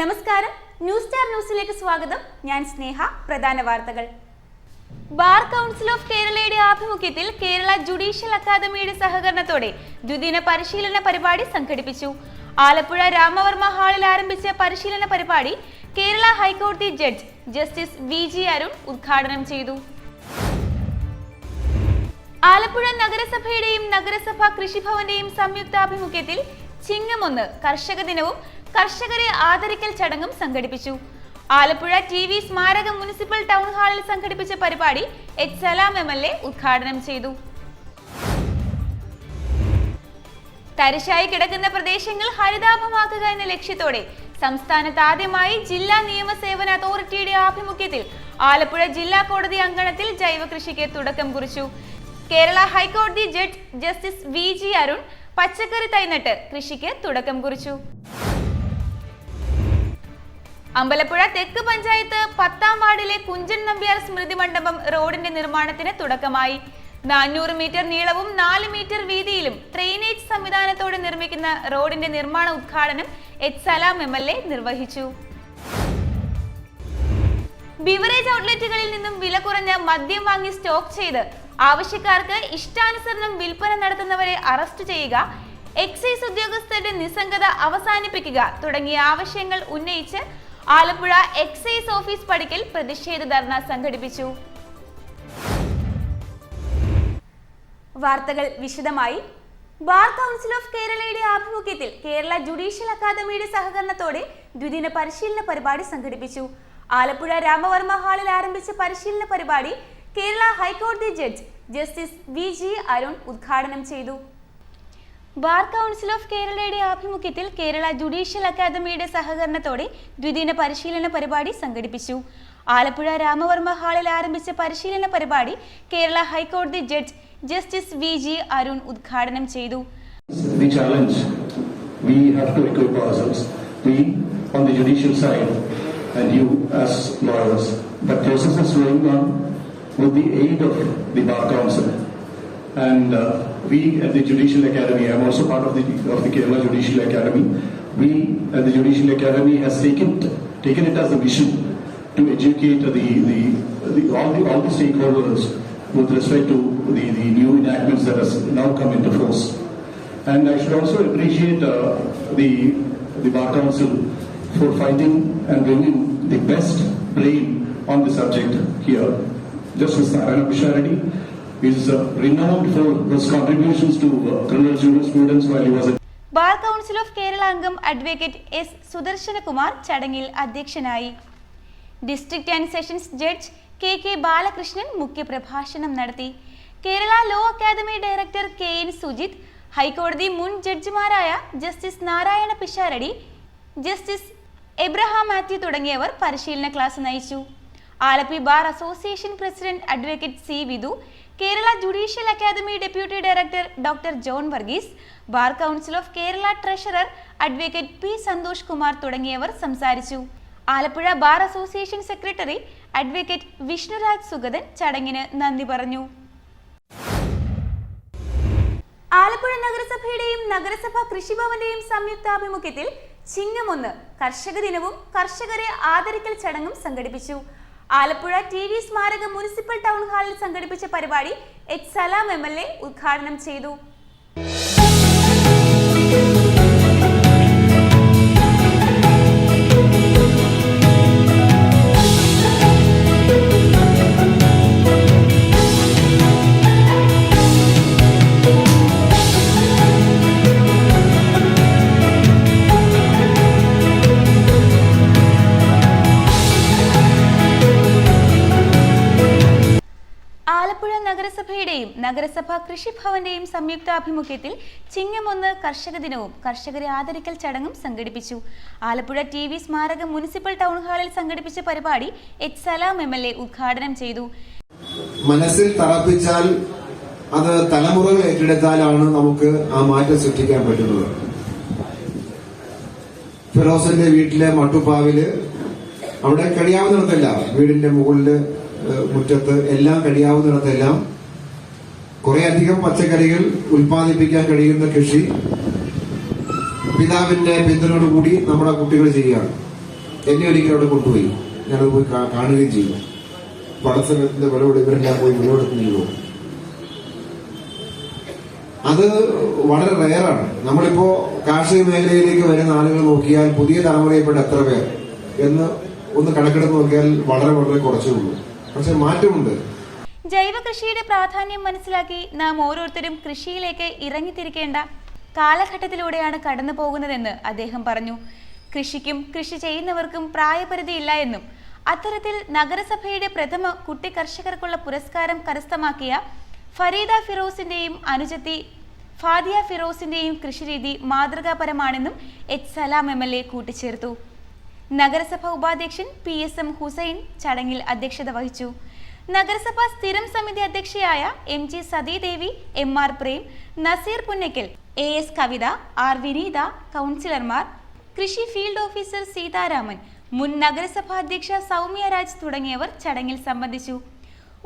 നമസ്കാരം, news star ന്യൂസിലേക്ക് സ്വാഗതം. ഞാൻ സ്നേഹ. പ്രധാന വാർത്തകൾ. ബാർ കൗൺസിൽ ഓഫ് കേരളയുടെ ആഭിമുഖ്യത്തിൽ കേരള ജുഡീഷ്യൽ അക്കാദമിയുടെ സഹകരണത്തോടെ ദ്വിദിന പരിശീലന പരിപാടി സംഘടിപ്പിച്ചു. ആലപ്പുഴ രാമവർമ്മ ഹാളിൽ ആരംഭിച്ച പരിശീലന പരിപാടി കേരള ഹൈക്കോടതി ജഡ്ജ് ജസ്റ്റിസ് വി.ജി. അരുൺ ഉദ്ഘാടനം ചെയ്തു. ആലപ്പുഴ നഗരസഭയുടെയും നഗരസഭാ കൃഷിഭവന്റെയും സംയുക്താഭിമുഖ്യത്തിൽ ചിങ്ങം 1 കർഷക ദിനവും കർഷകരെ ആദരിക്കൽ ചടങ്ങും സംഘടിപ്പിച്ചു. ആലപ്പുഴ ടി.വി. സ്മാരകം മുനിസിപ്പൽ ടൗൺ ഹാളിൽ സംഘടിപ്പിച്ച പരിപാടി എച്ച് സലാം എം.എൽ.എ. ഉദ്ഘാടനം ചെയ്തു. തരിശായി കിടക്കുന്ന പ്രദേശങ്ങൾ ഹരിതാഭമാക്കുക എന്ന ലക്ഷ്യത്തോടെ സംസ്ഥാനത്ത് ആദ്യമായി ജില്ലാ നിയമസേവന അതോറിറ്റിയുടെ ആഭിമുഖ്യത്തിൽ ആലപ്പുഴ ജില്ലാ കോടതി അങ്കണത്തിൽ ജൈവ കൃഷിക്ക് തുടക്കം കുറിച്ചു. കേരള ഹൈക്കോടതി ജഡ്ജ് ജസ്റ്റിസ് വി.ജി. അരുൺ പച്ചക്കറി തൈനട്ട് കൃഷിക്ക് തുടക്കം കുറിച്ചു. അമ്പലപ്പുഴ തെക്ക് പഞ്ചായത്ത് 10ാം വാർഡിലെ കുഞ്ചൻ നമ്പ്യാർ സ്മൃതി മണ്ഡപം റോഡിന്റെ നിർമ്മാണത്തിന് തുടക്കമായി. 400 മീറ്റർ നീളവും 4 മീറ്റർ വീതിയിലും ഡ്രെയിനേജ് സംവിധാനത്തോടെ നിർമ്മിക്കുന്ന റോഡിന്റെ നിർമ്മാണ ഉദ്ഘാടനം എച്ച് സലാം എം.എൽ.എ. നിർവഹിച്ചു. ബിവറേജ് ഔട്ട്ലെറ്റുകളിൽ നിന്നും വില കുറഞ്ഞ മദ്യം വാങ്ങി സ്റ്റോക്ക് ചെയ്ത് ആവശ്യക്കാർക്ക് ഇഷ്ടാനുസരണം വിൽപ്പന നടത്തുന്നവരെ അറസ്റ്റ് ചെയ്യുക, എക്സൈസ് ഉദ്യോഗസ്ഥരുടെ നിസ്സംഗത അവസാനിപ്പിക്കുക തുടങ്ങിയ ആവശ്യങ്ങൾ ഉന്നയിച്ച് ആലപ്പുഴ എക്സൈസ് ഓഫീസ് പടിക്കൽ പ്രതിഷേധ ധർണ സംഘടിപ്പിച്ചു. വാർത്തകൾ വിശദമായി. ബാർ കൗൺസിൽ ഓഫ് കേരളയുടെ ആഭിമുഖ്യത്തിൽ കേരള ജുഡീഷ്യൽ അക്കാദമിയുടെ സഹകരണത്തോടെ ദ്വിദിന പരിശീലന പരിപാടി സംഘടിപ്പിച്ചു. ആലപ്പുഴ രാമവർമ്മ ഹാളിൽ ആരംഭിച്ച പരിശീലന പരിപാടി കേരള ഹൈക്കോടതി ജഡ്ജ് ജസ്റ്റിസ് വി.ജി. അരുൺ ഉദ്ഘാടനം ചെയ്തു. ബാർ കൗൺസിൽ ഓഫ് കേരളയുടെ ആഭിമുഖ്യത്തിൽ കേരള ജുഡീഷ്യൽ അക്കാദമിയുടെ സഹകരണത്തോടെ ദ്വിദിന പരിശീലന പരിപാടി സംഘടിപ്പിച്ചു. ആലപ്പുഴ രാമവർമ്മ ഹാളിൽ ആരംഭിച്ച പരിശീലന പരിപാടി കേരള ഹൈക്കോടതി ജഡ്ജ് ജസ്റ്റിസ് വി.ജി. അരുൺ ഉദ്ഘാടനം ചെയ്തു. With the aid of the Bar Council and we at the Judicial Academy, I am also part of the Kerala Judicial Academy. We at the Judicial Academy has taken it as a mission to educate all the stakeholders with respect to the new enactments that has now come into force. And I should also appreciate the Bar Council for finding and bringing the best brain on the subject here. Justice Narayana Pisharedi is renowned for his contributions to criminal jurisprudence while he was at bar council of Kerala അംഗം advocate S. Sudarshanakumar ചടങ്ങിൽ അധ്യക്ഷനായി. District and sessions judge K. Balakrishnan മുഖ്യപ്രഭാഷണം നടത്തി. Kerala law academy director K N. Sujith, ഹൈക്കോടതി മുൻ ജഡ്ജിമാരായ justice Narayana Pisharody, justice Abraham Mathew തുടങ്ങിയവർ പരിശീലന ക്ലാസ് നയിച്ചു. Alleppey bar association president advocate C. Vidhu, Kerala judicial academy deputy director doctor John Varghese, bar council of Kerala treasurer advocate P. Santhosh Kumar തുടങ്ങിയവർ സംസാരിച്ചു. Alappuzha bar association secretary advocate Vishnuraj Sugathan ചടങ്ങിന് നന്ദി പറഞ്ഞു. ആലപ്പുഴ നഗരസഭയുടെയും നഗരസഭാ കൃഷിഭവന്റെയും സംയുക്താഭിമുഖ്യത്തിൽ ചിങ്ങം 1 കർഷക ദിനവും കർഷകരെ ആദരിക്കൽ ചടങ്ങും സംഘടിപ്പിച്ചു. ആലപ്പുഴ ടി.വി. സ്മാരകം മുനിസിപ്പൽ ടൗൺ ഹാളിൽ സംഘടിപ്പിച്ച പരിപാടി എച്ച് സലാം എം.എൽ.എ. ഉദ്ഘാടനം ചെയ്തു. ആലപ്പുഴ നഗരസഭയുടെയും നഗരസഭാ കൃഷിഭവന്റെയും സംയുക്താഭിമുഖ്യത്തിൽ ചിങ്ങം 1 കർഷക ദിനവും കർഷകരെ ആദരിക്കൽ ചടങ്ങും സംഘടിപ്പിച്ചു. ആലപ്പുഴ ടി.വി. സ്മാരകം മുനിസിപ്പൽ ടൗൺ ഹാളിൽ സംഘടിപ്പിച്ച പരിപാടി എച്ച് സലാം എം.എൽ.എ. ഉദ്ഘാടനം ചെയ്തു. മനസ്സിൽ തറപ്പിച്ചാൽ അത് തലമുറകൾ ഏറ്റെടുത്താലാണ് നമുക്ക് ആ മാറ്റം സൃഷ്ടിക്കാൻ പറ്റുന്നത്. ഫിറോസിന്റെ വീട്ടിലെ മട്ടുപ്പാവില് അവിടെ കഴിയാവുന്നിടത്തല്ല, വീടിന്റെ മുകളില് മുറ്റത്ത് എല്ലാം കഴിയാവുന്നിടത്തെല്ലാം കുറെ അധികം പച്ചക്കറികൾ ഉൽപ്പാദിപ്പിക്കാൻ കഴിയുന്ന കൃഷി പിതാവിന്റെ പിന്തുണയോടുകൂടി നമ്മുടെ കുട്ടികൾ ചെയ്യുകയാണ്. എന്നെ ഒരിക്കലും അവിടെ കൊണ്ടുപോയി. ഞാനത് പോയി കാണുകയും ചെയ്തു. പഠനത്തിന്റെ വിളവെടുപ്പ് ഇവരെല്ലാം പോയി വിളവെടുക്കുന്നില്ലോ. അത് വളരെ റെയറാണ്. നമ്മളിപ്പോ കാർഷിക മേഖലയിലേക്ക് വരുന്ന ആളുകൾ നോക്കിയാൽ പുതിയ തലമുറയിൽപ്പെട്ട എത്ര പേർ എന്ന് ഒന്ന് കണക്കെടുത്ത് നോക്കിയാൽ വളരെ വളരെ കുറച്ചേ ഉള്ളൂ. പക്ഷെ മാറ്റമുണ്ട്. ജൈവ കൃഷിയുടെ പ്രാധാന്യം മനസ്സിലാക്കി നാം ഓരോരുത്തരും കൃഷിയിലേക്ക് ഇറങ്ങിത്തിരിക്കേണ്ട കാലഘട്ടത്തിലൂടെയാണ് കടന്നു പോകുന്നതെന്ന് അദ്ദേഹം പറഞ്ഞു. കൃഷിക്കും കൃഷി ചെയ്യുന്നവർക്കും പ്രായപരിധിയില്ല എന്നും അത്തരത്തിൽ നഗരസഭയുടെ പ്രഥമ കുട്ടി കർഷകർക്കുള്ള പുരസ്കാരം കരസ്ഥമാക്കിയ ഫരീദ ഫിറോസിന്റെയും അനുജത്തി ഫാദിയ ഫിറോസിന്റെയും കൃഷിരീതി മാതൃകാപരമാണെന്നും എച്ച് സലാം MLA കൂട്ടിച്ചേർത്തു. നഗരസഭ ഉപാധ്യക്ഷൻ PSM ഹുസൈൻ ചടങ്ങിൽ അധ്യക്ഷത വഹിച്ചു. നഗരസഭാ സ്ഥിരം സമിതി അധ്യക്ഷയായ MG Sathidevi, MR Prem, Naseer Punnakkal, AS കവിത, R വിനീത, കൗൺസിലർമാർ, കൃഷി ഫീൽഡ് ഓഫീസർ സീതാരാമൻ, മുൻ നഗരസഭാ അധ്യക്ഷ സൗമ്യ രാജ് തുടങ്ങിയവർ ചടങ്ങിൽ സംബന്ധിച്ചു.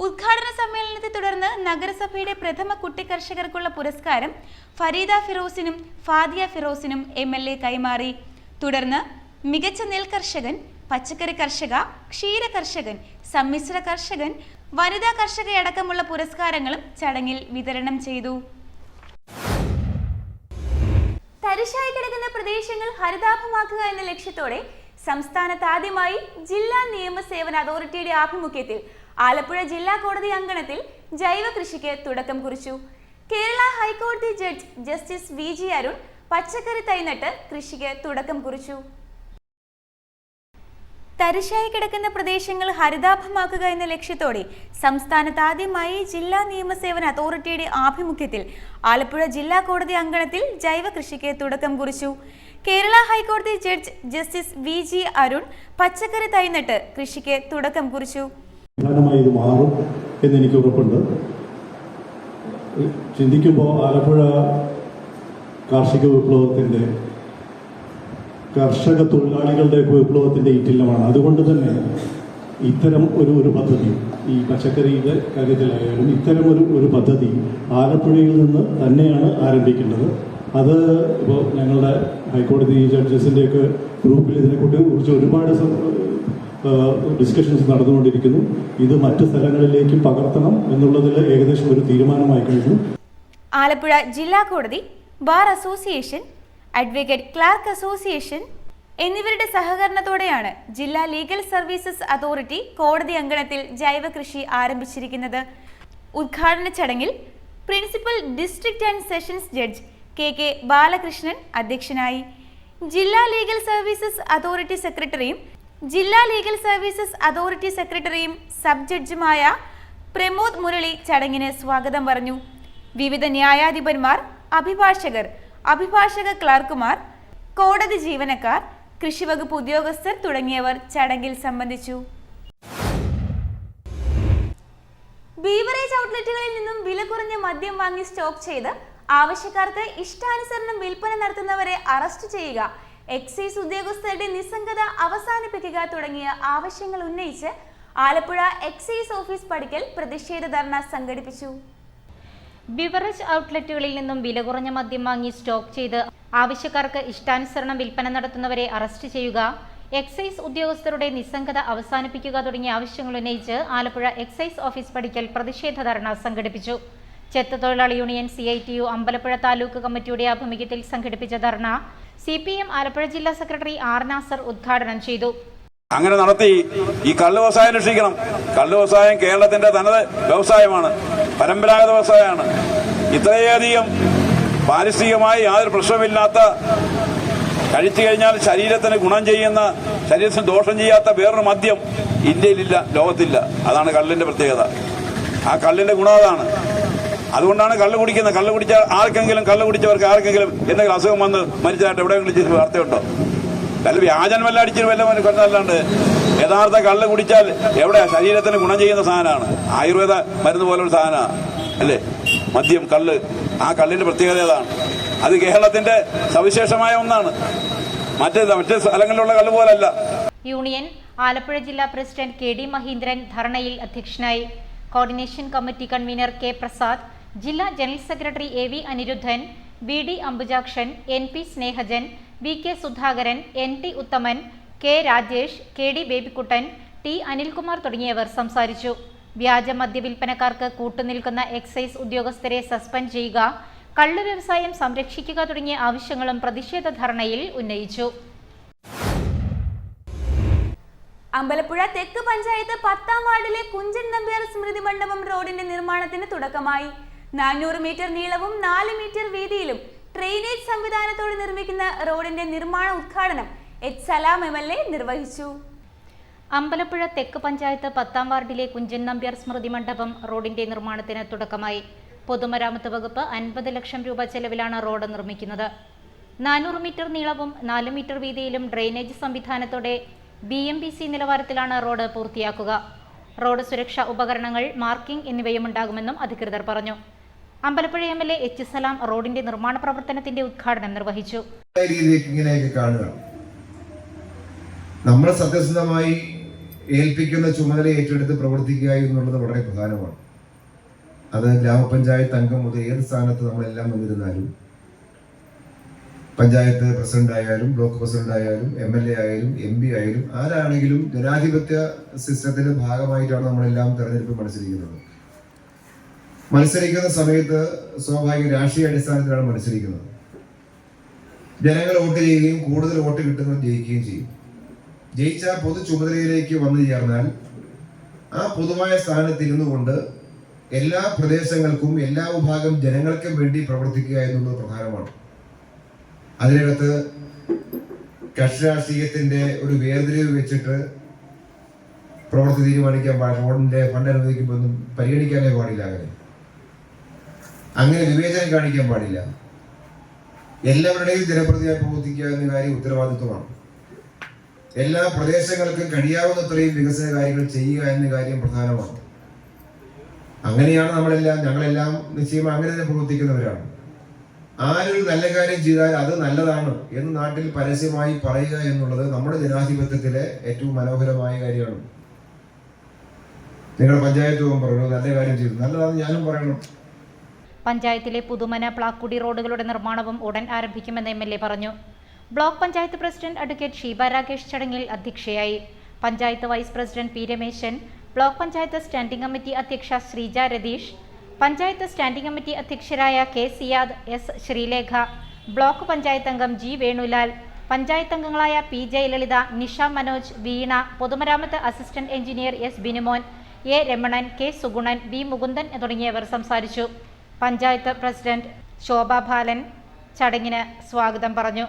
ഉദ്ഘാടന സമ്മേളനത്തെ തുടർന്ന് നഗരസഭയുടെ പ്രഥമ കുട്ടി കർഷകർക്കുള്ള പുരസ്കാരം ഫരീദ ഫിറോസിനും ഫാദിയ ഫിറോസിനും MLA കൈമാറി. തുടർന്ന് മികച്ച നെൽ കർഷകൻ, പച്ചക്കറി കർഷക, ക്ഷീര കർഷകൻ, സമ്മിശ്ര കർഷകൻ, വനിതാ കർഷകയടക്കമുള്ള പുരസ്കാരങ്ങളും ചടങ്ങിൽ വിതരണം ചെയ്തു. തരിശായി കിടക്കുന്ന പ്രദേശങ്ങൾ ഹരിതാഭമാക്കുക എന്ന ലക്ഷ്യത്തോടെ സംസ്ഥാനത്ത് ആദ്യമായി ജില്ലാ നിയമസേവന അതോറിറ്റിയുടെ ആഭിമുഖ്യത്തിൽ ആലപ്പുഴ ജില്ലാ കോടതി അങ്കണത്തിൽ ജൈവ കൃഷിക്ക് തുടക്കം കുറിച്ചു. കേരള ഹൈക്കോടതി ജഡ്ജ് ജസ്റ്റിസ് VG അരുൺ പച്ചക്കറി തൈനട്ട് കൃഷിക്ക് തുടക്കം കുറിച്ചു. തരിശായി കിടക്കുന്ന പ്രദേശങ്ങൾ ഹരിതാഭമാക്കുക എന്ന ലക്ഷ്യത്തോടെ സംസ്ഥാനത്ത് ആദ്യമായി ജില്ലാ നിയമസേവന അതോറിറ്റിയുടെ ആഭിമുഖ്യത്തിൽ ആലപ്പുഴ ജില്ലാ കോടതി അങ്കണത്തിൽ ജൈവ കൃഷിക്ക് തുടക്കം കുറിച്ചു. കേരള ഹൈക്കോടതി ജഡ്ജ് ജസ്റ്റിസ് VG അരുൺ പച്ചക്കറി തൈനട്ട് കൃഷിക്ക് തുടക്കം കുറിച്ചു. ഇത് മാറും എന്നെനിക്ക് ഉറപ്പുണ്ട്. ചിന്തിക്കുമ്പോൾ ആലപ്പുഴ കാർഷിക വിപ്ലവത്തിൻ്റെ, കർഷക തൊഴിലാളികളുടെ വിപ്ലവത്തിൻ്റെ ഈറ്റില്ലമാണ്. അതുകൊണ്ട് തന്നെ ഇത്തരം ഒരു പദ്ധതി, ഈ പച്ചക്കറിയുടെ കാര്യത്തിലായാലും ഇത്തരം ഒരു പദ്ധതി ആലപ്പുഴയിൽ നിന്ന് തന്നെയാണ് ആരംഭിക്കേണ്ടത്. അത് ഇപ്പോൾ ഞങ്ങളുടെ ഹൈക്കോടതി ജഡ്ജസിൻ്റെയൊക്കെ ഗ്രൂപ്പിൽ ഇതിനെക്കുറിച്ച് ഒരുപാട് ഡിസ്കഷൻസ് നടന്നുകൊണ്ടിരിക്കുന്നു. ഇത് മറ്റു സ്ഥലങ്ങളിലേക്ക് പകർത്തണം എന്നുള്ളതിൽ ഏകദേശം ഒരു തീരുമാനമായി കഴിഞ്ഞു. ആലപ്പുഴ ജില്ലാ കോടതി, bar association, advocate clerk association എന്നിവരുടെ സഹകരണത്തോടെയാണ് ജില്ലാ ലീഗൽ സർവീസസ് അതോറിറ്റി കോടതി അങ്കണത്തിൽ ജൈവ കൃഷി ആരംഭിച്ചിരിക്കുന്നത്. ഉദ്ഘാടന ചടങ്ങിൽ principal district and sessions judge KK Balakrishnan അധ്യക്ഷനായി. ജില്ലാ ലീഗൽ സർവീസസ് അതോറിറ്റി സെക്രട്ടറിയും സബ് ജഡ്ജുമായ പ്രമോദ് മുരളി ചടങ്ങിന് സ്വാഗതം പറഞ്ഞു. വിവിധ ന്യായാധിപന്മാർ, അഭിഭാഷകർ, അഭിഭാഷക ക്ലർക്കുമാർ, കോടതി ജീവനക്കാർ, കൃഷിവകുപ്പ് ഉദ്യോഗസ്ഥർ തുടങ്ങിയവർ ചടങ്ങിൽ സംബന്ധിച്ചു. ബീവറേജ് ഔട്ട്ലെറ്റുകളിൽ നിന്നും വില കുറഞ്ഞ മദ്യം വാങ്ങി സ്റ്റോക്ക് ചെയ്ത് ആവശ്യക്കാർക്ക് ഇഷ്ടാനുസരണം വിൽപ്പന നടത്തുന്നവരെ അറസ്റ്റ് ചെയ്യുക, എക്സൈസ് ഉദ്യോഗസ്ഥരുടെ നിസ്സംഗത അവസാനിപ്പിക്കുക തുടങ്ങിയ ആവശ്യങ്ങൾ ഉന്നയിച്ച് ആലപ്പുഴ എക്സൈസ് ഓഫീസ് പടിക്കൽ പ്രതിഷേധ ധർണ സംഘടിപ്പിച്ചു. ബിവറേജ് ഔട്ട്ലെറ്റുകളിൽ നിന്നും വില കുറഞ്ഞ മദ്യം വാങ്ങി സ്റ്റോക്ക് ചെയ്ത് ആവശ്യക്കാർക്ക് ഇഷ്ടാനുസരണം വിൽപ്പന നടത്തുന്നവരെ അറസ്റ്റ് ചെയ്യുക, എക്സൈസ് ഉദ്യോഗസ്ഥരുടെ നിസ്സംഗത അവസാനിപ്പിക്കുക തുടങ്ങിയ ആവശ്യങ്ങൾ ഉന്നയിച്ച് ആലപ്പുഴ എക്സൈസ് ഓഫീസ് പടിക്കൽ പ്രതിഷേധ ധർണ സംഘടിപ്പിച്ചു. ചെത്ത് തൊഴിലാളി യൂണിയൻ CITU അമ്പലപ്പുഴ താലൂക്ക് കമ്മിറ്റിയുടെ ആഭിമുഖ്യത്തിൽ സംഘടിപ്പിച്ച ധർണ CPM ആലപ്പുഴ ജില്ലാ സെക്രട്ടറി R നാസർ ഉദ്ഘാടനം ചെയ്തു. അങ്ങനെ നടത്തി ഈ കള്ള് വ്യവസായം രക്ഷിക്കണം. കള്ള് വ്യവസായം കേരളത്തിന്റെ തനത് വ്യവസായമാണ്, പരമ്പരാഗത വ്യവസായമാണ്. ഇത്രയധികം പാരിസ്ഥിതികമായി യാതൊരു പ്രശ്നമില്ലാത്ത, കഴിച്ചു കഴിഞ്ഞാൽ ശരീരത്തിന് ഗുണം ചെയ്യുന്ന, ശരീരത്തിന് ദോഷം ചെയ്യാത്ത വേറൊരു മദ്യം ഇന്ത്യയിലില്ല, ലോകത്തില്ല. അതാണ് കള്ളിന്റെ പ്രത്യേകത. ആ കള്ളിന്റെ ഗുണം അതാണ്. അതുകൊണ്ടാണ് കള്ള് കുടിക്കുന്നത്. കള്ള് കുടിച്ച കള്ള് കുടിച്ചവർക്ക് ആർക്കെങ്കിലും എന്തെങ്കിലും അസുഖം വന്ന് മരിച്ചതായിട്ട് എവിടെയെങ്കിലും വാർത്തയുണ്ടോ? കല്ല് വ്യാജൻ വല്ല അടിച്ചിട്ട് വല്ല കൊണ്ടല്ലാണ്ട് യഥാർത്ഥ കള്ള് കുടിച്ചാൽ എവിടെ ശരീരത്തിന് ഗുണം ചെയ്യുന്ന സാധനമാണ്. ആയുർവേദ മരുന്ന് പോലൊരു സാധനമാണ് അല്ലേ മദ്യം, കള്ള്. ആ കള്ളിന്റെ പ്രത്യേകത ഏതാണ്? അത് കേരളത്തിന്റെ സവിശേഷമായ ഒന്നാണ്. മറ്റ് സ്ഥലങ്ങളിലുള്ള കള്ള് പോലല്ല. യൂണിയൻ ആലപ്പുഴ ജില്ലാ പ്രസിഡന്റ് KD മഹീന്ദ്രൻ ധർണയിൽ അധ്യക്ഷനായി. Coordination committee convener K Prasad, ജില്ലാ general secretary AV Aniruddhan, BD Ambujakshan, NP Snehajan, VK Sudhakaran, NT Uthaman, K Rajesh, K D Babykuttan, T Anilkumar തുടങ്ങിയവർ സംസാരിച്ചു. വ്യാജ മദ്യവിൽപ്പനക്കാർക്ക് കൂട്ടുനിൽക്കുന്ന എക്സൈസ് ഉദ്യോഗസ്ഥരെ സസ്പെൻഡ് ചെയ്യുക, കള്ള് വ്യവസായം സംരക്ഷിക്കുക തുടങ്ങിയ ആവശ്യങ്ങളും പ്രതിഷേധ ധർണയിൽ ഉന്നയിച്ചു. അമ്പലപ്പുഴ തെക്ക് പഞ്ചായത്ത് 10-ാം വാർഡിലെ കുഞ്ചൻ നമ്പ്യാർ സ്മൃതി മണ്ഡപം റോഡിന്റെ നിർമ്മാണത്തിന് തുടക്കമായി. 400 മീറ്റർ നീളവും 4 മീറ്റർ വീതിയിലും ഡ്രെയിനേജ് സംവിധാനത്തോടെ നിർമ്മിക്കുന്ന റോഡിന്റെ നിർമ്മാണ ഉദ്ഘാടനം എച്ച് സലാം MLA നിർവഹിച്ചു. അമ്പലപ്പുഴ തെക്ക് പഞ്ചായത്ത് 10-ാം വാർഡിലെ കുഞ്ചൻ നമ്പ്യാർ സ്മൃതി മണ്ഡപം റോഡിന്റെ നിർമ്മാണത്തിന് തുടക്കമായി. പൊതുമരാമത്ത് വകുപ്പ് 50 ലക്ഷം രൂപ ചെലവിലാണ് റോഡ് നിർമ്മിക്കുന്നത്. 400 മീറ്റർ നീളവും 4 മീറ്റർ വീതിയിലും ഡ്രെയിനേജ് സംവിധാനത്തോടെ BMBC നിലവാരത്തിലാണ് റോഡ് പൂർത്തിയാക്കുക. റോഡ് സുരക്ഷാ ഉപകരണങ്ങൾ, മാർക്കിംഗ് എന്നിവയും ഉണ്ടാകുമെന്നും അധികൃതർ പറഞ്ഞു. അമ്പലപ്പുഴ MLA എച്ച് സലാം റോഡിന്റെ നിർമ്മാണ പ്രവർത്തനത്തിന്റെ ഉദ്ഘാടനം നിർവഹിച്ചു. നമ്മൾ സത്യസന്ധമായി ഏൽപ്പിക്കുന്ന ചുമതല ഏറ്റെടുത്ത് പ്രവർത്തിക്കുക എന്നുള്ളത് വളരെ പ്രധാനമാണ്. അത് ഗ്രാമപഞ്ചായത്ത് അംഗം മുതൽ ഏത് സ്ഥാനത്ത് നമ്മളെല്ലാം വന്നിരുന്നാലും, പഞ്ചായത്ത് പ്രസിഡന്റ് ആയാലും ബ്ലോക്ക് പ്രസിഡന്റ് ആയാലും MLA ആയാലും MP ആയാലും ആരാണെങ്കിലും ജനാധിപത്യ സിസ്റ്റത്തിന്റെ ഭാഗമായിട്ടാണ് നമ്മളെല്ലാം തെരഞ്ഞെടുപ്പ് മത്സരിക്കുന്ന സമയത്ത് സ്വാഭാവിക രാഷ്ട്രീയ അടിസ്ഥാനത്തിലാണ് മത്സരിക്കുന്നത്. ജനങ്ങൾ വോട്ട് ചെയ്യുകയും കൂടുതൽ വോട്ട് കിട്ടുന്നവർ ജയിക്കുകയും ചെയ്യും. ജയിച്ച പൊതു ചുമതലയിലേക്ക് വന്നു ചേർന്നാൽ ആ പൊതുവായ സ്ഥാനത്ത് ഇരുന്നു കൊണ്ട് എല്ലാ പ്രദേശങ്ങൾക്കും എല്ലാ വിഭാഗം ജനങ്ങൾക്കും വേണ്ടി പ്രവർത്തിക്കുക എന്നുള്ളത് പ്രധാനമാണ്. അതിനകത്ത് കക്ഷി രാഷ്ട്രീയത്തിന്റെ ഒരു വേർതിരിവ് വെച്ചിട്ട് പ്രവൃത്തി തീരുമാനിക്കാൻ പാടില്ല. റോഡിന്റെ ഫണ്ട് അനുവദിക്കുമ്പോൾ ഒന്നും പരിഗണിക്കാനേ പാടില്ല. അങ്ങനെ വിവേചനം കാണിക്കാൻ പാടില്ല. എല്ലാവരുടെയും ജനപ്രതിനിധിയായി പ്രവർത്തിക്കുക എന്ന കാര്യം ഉത്തരവാദിത്വമാണ്. എല്ലാ പ്രദേശങ്ങൾക്കും കഴിയാവുന്നത്രയും വികസന കാര്യങ്ങൾ ചെയ്യുക എന്ന കാര്യം പ്രധാനമാണ്. അങ്ങനെയാണ് ഞങ്ങളെല്ലാം നിശ്ചയം അങ്ങനെ തന്നെ പ്രവർത്തിക്കുന്നവരാണ്. ആരൊരു നല്ല കാര്യം ചെയ്താൽ അത് നല്ലതാണ് എന്ന് നാട്ടിൽ പരസ്യമായി പറയുക എന്നുള്ളത് നമ്മുടെ ജനാധിപത്യത്തിലെ ഏറ്റവും മനോഹരമായ കാര്യമാണ്. നിങ്ങളുടെ പഞ്ചായത്ത് പറഞ്ഞു നല്ല കാര്യം ചെയ്തു, നല്ലതാണെന്ന് ഞാനും പറയണം. പഞ്ചായത്തിലെ പുതുമന പ്ലാക്കുടി റോഡുകളുടെ നിർമ്മാണവും ഉടൻ ആരംഭിക്കുമെന്ന് MLA പറഞ്ഞു. Block panchayat president advocate Sheeba Rakesh ചടങ്ങിൽ അധ്യക്ഷയായി. Panchayat vice president P Rameshan, block panchayat standing committee അധ്യക്ഷ ശ്രീജ രതീഷ്, പഞ്ചായത്ത് സ്റ്റാൻഡിംഗ് കമ്മിറ്റി അധ്യക്ഷരായ K Siyad, S Sreelekha, block panchayat അംഗം G വേണുലാൽ, പഞ്ചായത്ത് അംഗങ്ങളായ P ജയലളിത, നിഷ മനോജ്, വീണ, പൊതുമരാമത്ത് assistant engineer S Binumon, A Ramanan, K Sugunan, B Mukundan തുടങ്ങിയവർ സംസാരിച്ചു. പഞ്ചായത്ത് പ്രസിഡന്റ് ശോഭ ബാലൻ ചടങ്ങിന് സ്വാഗതം പറഞ്ഞു.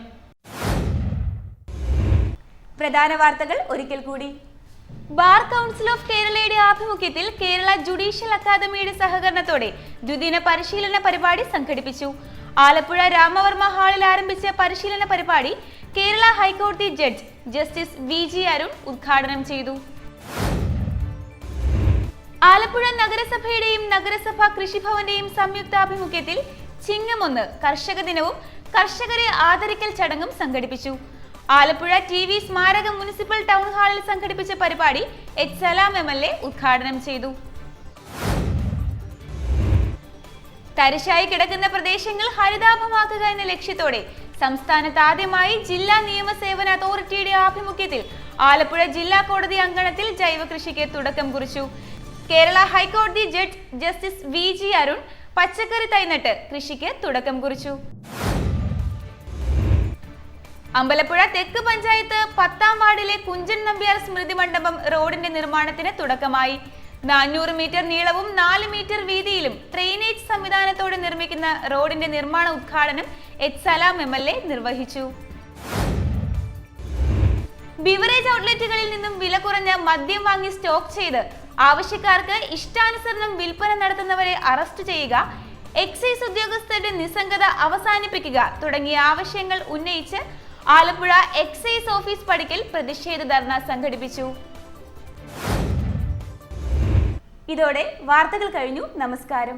പ്രധാന വാർത്തകൾ ഒരിക്കൽ കൂടി. ബാർ കൗൺസിൽ ഓഫ് കേരളയുടെ ആഭിമുഖ്യത്തിൽ കേരള ജുഡീഷ്യൽ അക്കാദമിയുടെ സഹകരണത്തോടെ ദ്വിദിന പരിശീലന പരിപാടി സംഘടിപ്പിച്ചു. ആലപ്പുഴ രാമവർമ്മ ഹാളിൽ ആരംഭിച്ച പരിശീലന പരിപാടി കേരള ഹൈക്കോടതി ജഡ്ജ് ജസ്റ്റിസ് VG അരുൺ ഉദ്ഘാടനം ചെയ്തു. ആലപ്പുഴ നഗരസഭയുടെയും നഗരസഭാ കൃഷിഭവന്റെയും സംയുക്താഭിമുഖ്യത്തിൽ ചിങ്ങം 1 കർഷക ദിനവും കർഷകരെ ആദരിക്കൽ ചടങ്ങും സംഘടിപ്പിച്ചു. ആലപ്പുഴ TV സ്മാരകം മുനിസിപ്പൽ ടൗൺ ഹാളിൽ സംഘടിപ്പിച്ച പരിപാടി എച്ച് സലാം MLA ഉദ്ഘാടനം ചെയ്തു. തരിശായി കിടക്കുന്ന പ്രദേശങ്ങൾ ഹരിതാഭമാക്കുക എന്ന ലക്ഷ്യത്തോടെ സംസ്ഥാനത്ത് ആദ്യമായി ജില്ലാ നിയമസേവന അതോറിറ്റിയുടെ ആഭിമുഖ്യത്തിൽ ആലപ്പുഴ ജില്ലാ കോടതി അങ്കണത്തിൽ ജൈവ കൃഷിക്ക് തുടക്കം കുറിച്ചു. കേരള ഹൈക്കോടതി ജഡ്ജ് ജസ്റ്റിസ് VG അരുൺ പച്ചക്കറി തൈനട്ട് കൃഷിക്ക് തുടക്കം കുറിച്ചു. അമ്പലപ്പുഴ തെക്ക് പഞ്ചായത്ത് 10-ാം വാർഡിലെ കുഞ്ചൻ നമ്പ്യാർ സ്മൃതി മണ്ഡപം റോഡിന്റെ നിർമ്മാണത്തിന് തുടക്കമായി. 400 മീറ്റർ നീളവും 4 മീറ്റർ വീതിയിലും ഡ്രെയിനേജ് സംവിധാനത്തോടെ നിർമ്മിക്കുന്ന റോഡിന്റെ നിർമ്മാണ ഉദ്ഘാടനം എച്ച് സലാം MLA നിർവഹിച്ചു. ബിവറേജ് ഔട്ട്ലെറ്റുകളിൽ നിന്നും വില കുറഞ്ഞ മദ്യം വാങ്ങി സ്റ്റോക്ക് ചെയ്ത് ആവശ്യക്കാർക്ക് ഇഷ്ടാനുസരണം വിൽപ്പന നടത്തുന്നവരെ അറസ്റ്റ് ചെയ്യുക, എക്സൈസ് ഉദ്യോഗസ്ഥരുടെ നിസ്സംഗത അവസാനിപ്പിക്കുക തുടങ്ങിയ ആവശ്യങ്ങൾ ഉന്നയിച്ച് ആലപ്പുഴ എക്സൈസ് ഓഫീസ് പടിക്കൽ പ്രതിഷേധ ധർണ സംഘടിപ്പിച്ചു. ഇതോടെ വാർത്തകൾ കഴിഞ്ഞു. നമസ്കാരം.